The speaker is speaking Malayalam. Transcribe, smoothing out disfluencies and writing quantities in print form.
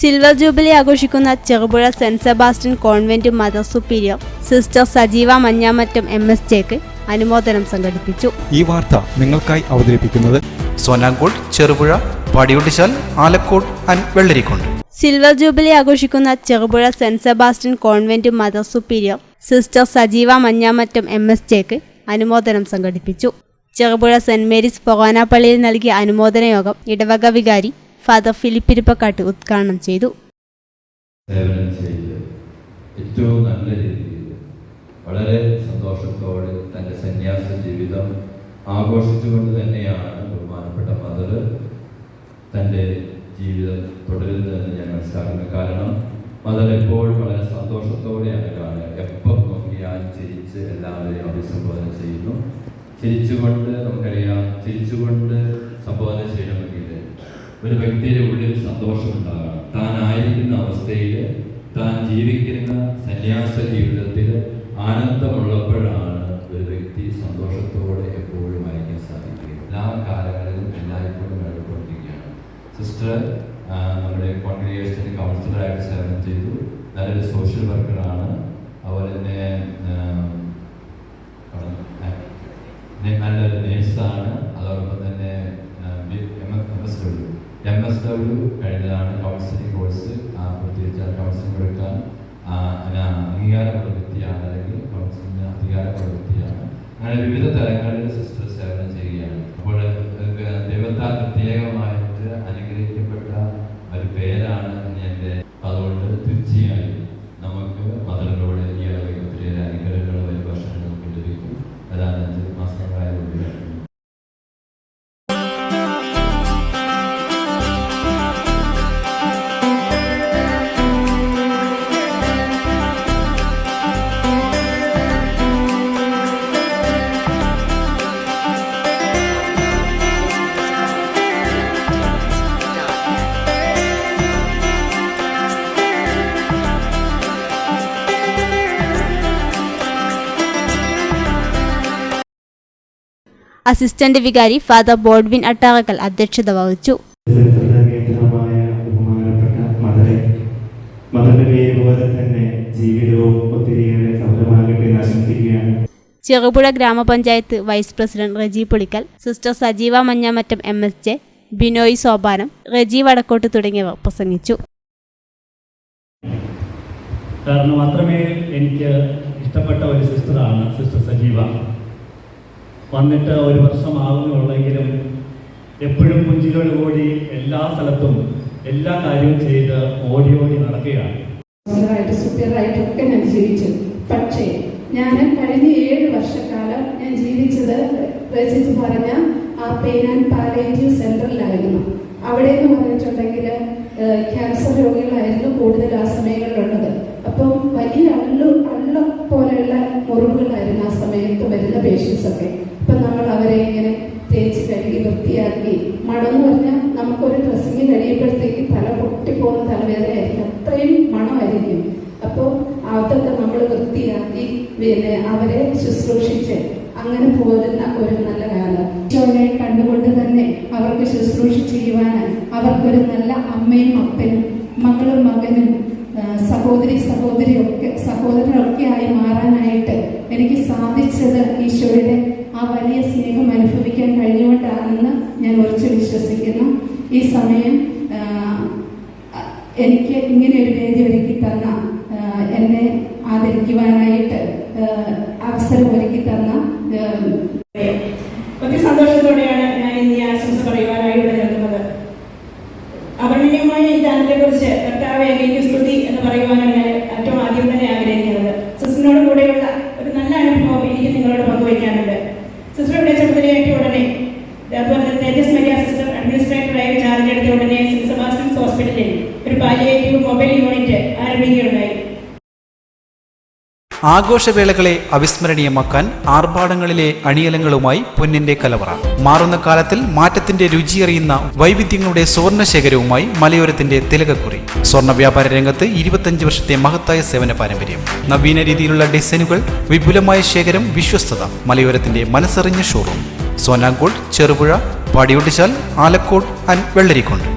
സിൽവർ ജൂബിലി ആഘോഷിക്കുന്ന Cherupuzha saint Sebastian convent mother superior sister Sajeeva Manjamattam MSJക്ക് അനുമോദനം സംഘടിപ്പിച്ചു. ഈ വാർത്ത നിങ്ങൾക്കായി അവതരിപ്പിക്കുന്നത് Sonankode, Cherupuzha, Padiyottichal, Alakode and Vellarikundu. Silver jubilee ആഘോഷിക്കുന്ന Cherupuzha saint Sebastian convent mother superior sister Sajeeva Manjamattam MSJക്ക് അനുമോദനം സംഘടിപ്പിച്ചു. ചെറുപുഴ സെന്റ് മേരീസ് ഫൊറോന പള്ളിയിൽ നൽകിയ അനുമോദന യോഗം ഇടവക വികാരി ഫാദർ ഫിലിപ്പ് ഇരിപ്പക്കാട്ട് ഉദ്ഘാടനം ചെയ്തു. ഏറ്റവും നല്ല രീതിയിൽ വളരെ സന്തോഷത്തോടെ തൻ്റെ സന്യാസ ജീവിതം ആഘോഷിച്ചുകൊണ്ട് തന്നെയാണ് ബഹുമാനപ്പെട്ട മദർ തൻ്റെ ജീവിതം തുടരുന്നതെന്ന് ഞാൻ മനസ്സിലാക്കുന്നു. കാരണം മദർ എപ്പോഴും വളരെ സന്തോഷത്തോടെയാണ് കാണുക. എപ്പം നോക്കിയാൽ ചിരിച്ച് എല്ലാവരെയും അഭിസംബോധന ചെയ്യുന്നു. ചിരിച്ചുകൊണ്ട് നമുക്കറിയാം, ചിരിച്ചുകൊണ്ട് സംബോധന ചെയ്യണമെങ്കിൽ ഒരു വ്യക്തിയുടെ ഉള്ളിൽ സന്തോഷമുണ്ടാകണം. താനായിരിക്കുന്ന അവസ്ഥയിൽ, താൻ ജീവിക്കുന്ന സന്യാസ ജീവിതത്തിൽ ആനന്ദമുള്ളപ്പോഴാണ് ഒരു വ്യക്തി സന്തോഷത്തോടെ എപ്പോഴും ആയിരിക്കാൻ സാധിക്കുക. എല്ലാ കാലങ്ങളിലും എല്ലായ്പ്പോഴും വേണ്ടപ്പെട്ടിരിക്കുകയാണ്. സിസ്റ്റർ നമ്മുടെ കോൺഗ്രിഗേഷൻ കൗൺസിലറായിട്ട് സേവനം ചെയ്തു. നല്ലൊരു സോഷ്യൽ വർക്കറാണ്. അതുപോലെ തന്നെ നല്ലൊരു നേഴ്സാണ്. അതോടൊപ്പം തന്നെ MSW കഴിഞ്ഞതാണ്. കൗൺസിലിംഗ് കോഴ്സ് പൂർത്തീകരിച്ചാൽ കൗൺസിലിംഗ് കൊടുക്കാൻ അംഗീകാരമുള്ള വ്യക്തിയാണ്, അല്ലെങ്കിൽ കൗൺസിലിംഗിന് അധികാരമുള്ള വ്യക്തിയാണ്. അങ്ങനെ വിവിധ തലങ്ങളിൽ സിസ്റ്റർ സേവനം ചെയ്യുകയാണ്. അപ്പോൾ ദൈവത്താൽ പ്രത്യേകമായിട്ട് അനുഗ്രഹിക്കപ്പെട്ട ഒരു പേരാണ് എൻ്റെ. അതുകൊണ്ട് തീർച്ചയായും നമുക്ക് മദറിലൂടെ ഈ ഇടവകയിൽ ഒത്തിരിയേറെ അനുഗ്രഹങ്ങൾ വരും വർഷങ്ങൾ നമുക്ക് ലഭിക്കും. അതാണ് 5 മാസങ്ങളായ അസിസ്റ്റന്റ് വികാരി ഫാദർ ബോഡ്വിൻ അട്ടാറക്കൽ അധ്യക്ഷത വഹിച്ചു. Cherupuzha Grama Panchayat vice president Reji Pulickal, sister Sajeeva Manjamattam MSJ, Binoy Sopanam, Reji വടക്കോട്ട് തുടങ്ങിയവർ പ്രസംഗിച്ചു. കാരണം അത്രമേൽ എനിക്ക് ഇഷ്ടപ്പെട്ട ഒരു സിസ്റ്ററാണ് സിസ്റ്റർ സജീവ. വന്നിട്ട് 1 വർഷമാകുന്നുള്ളെങ്കിലും എപ്പോഴും പുഞ്ചിരിയോടുകൂടി എല്ലാ സ്ഥലത്തും എല്ലാ കാര്യവും ചെയ്ത് ഓടി നടക്കുകയാണ്. സൂപ്പറായിട്ടൊക്കെ ഞാൻ ജീവിച്ചു. പക്ഷേ ഞാൻ കഴിഞ്ഞ 7 വർഷക്കാലം ഞാൻ ജീവിച്ചത് രചിച്ച് പറഞ്ഞ ആ പെയിൻ ആൻഡ് പാലിയേറ്റീവ് സെന്ററിലായിരുന്നു. അവിടെ എന്ന് പറഞ്ഞിട്ടുണ്ടെങ്കിൽ ക്യാൻസർ രോഗികളായിരുന്നു കൂടുതൽ ആ സമയങ്ങളിലുള്ളത്. അപ്പം വലിയ അള്ള പോലെയുള്ള മുറിവുകളായിരുന്നു ആ സമയത്ത് വരുന്ന പേഷ്യൻസ് ഒക്കെ. അപ്പം നമ്മൾ അവരെ ഇങ്ങനെ തേച്ച് കഴുകി വൃത്തിയാക്കി, മണമെന്ന് പറഞ്ഞാൽ നമുക്കൊരു ഡ്രസ്സിങ് കഴിയുമ്പോഴത്തേക്ക് തല പൊട്ടിപ്പോകുന്ന തലവേദനയായിരിക്കും, അത്രയും മണമായിരിക്കും. അപ്പോൾ അതൊക്കെ നമ്മൾ വൃത്തിയാക്കി പിന്നെ അവരെ ശുശ്രൂഷിച്ച് അങ്ങനെ പോരുന്ന ഒരു നല്ല കാലം ഈശോയെ കണ്ടുകൊണ്ട് തന്നെ അവർക്ക് ശുശ്രൂഷ ചെയ്യുവാൻ, അവർക്കൊരു നല്ല അമ്മയും അപ്പനും മകളും മകനും സഹോദരനൊക്കെ ആയി മാറാനായിട്ട് എനിക്ക് സാധിച്ചത് ഈശോയുടെ ആ വലിയ സ്നേഹം അനുഭവിക്കാൻ കഴിഞ്ഞുകൊണ്ടാണെന്ന് ഞാൻ ഉറച്ചു വിശ്വസിക്കുന്നു. ഈ സമയം എനിക്ക് ഇങ്ങനെ ഒരു വേദി ഒരുക്കി തന്ന, എന്നെ ആദരിക്കുവാനായിട്ട് അവസരം ഒരുക്കി തന്ന ഒത്തിരി സന്തോഷത്തോടെയാണ് ഞാൻ ഇന്ന് ഈ ആശംസ പറയുവാനായി ഇവിടെ നിൽക്കുന്നത്. അവർണ്ണീയമായ ഈ ദാനത്തെ കുറിച്ച് കർത്താവേ അങ്ങേക്ക് സ്തുതി എന്ന് പറയുവാനാണ് ഞാൻ ഏറ്റവും ആദ്യം തന്നെ ആഗ്രഹിക്കുന്നത്. സിസ്റ്ററിനോട് കൂടെയുള്ള ഒരു നല്ല അനുഭവം എനിക്ക് നിങ്ങളോട് പങ്കുവയ്ക്കാനുണ്ട്. സിസ്റ്റർ ഇവിടെ ചുമതലയേറ്റ ഉടനെ, അതുപോലെ തേജസ് മരിയ സിസ്റ്റർ അഡ്മിനിസ്ട്രേറ്ററായി ചാർജ് എടുത്ത ഉടനെ സെന്റ് സെബാസ്റ്റ്യൻസ് ഹോസ്പിറ്റലിൽ ഒരു പാലിയേറ്റീവ് മൊബൈൽ യൂണിറ്റ് ആരംഭിക്കുകയുണ്ടായി. ആഘോഷവേളകളെ അവിസ്മരണീയമാക്കാൻ ആർഭാടങ്ങളിലെ അണിയലങ്ങളുമായി പൊന്നിന്റെ കലവറ. മാറുന്ന കാലത്തിൽ മാറ്റത്തിന്റെ രുചിയറിയുന്ന വൈവിധ്യങ്ങളുടെ സുവർണശേഖരവുമായി മലയോരത്തിന്റെ തിലകക്കുറി. സ്വർണ്ണ വ്യാപാര രംഗത്ത് 25 വർഷത്തെ മഹത്തായ സേവന പാരമ്പര്യം. നവീന രീതിയിലുള്ള ഡിസൈനുകൾ, വിപുലമായ ശേഖരം, വിശ്വസ്തത. മലയോരത്തിന്റെ മനസ്സറിഞ്ഞ ഷോറൂം. സോനാങ്കോട്, ചെറുപുഴ, പാടിയൊട്ടിച്ചാൽ, ആലക്കോട് ആൻഡ് വെള്ളരിക്കുണ്ട്.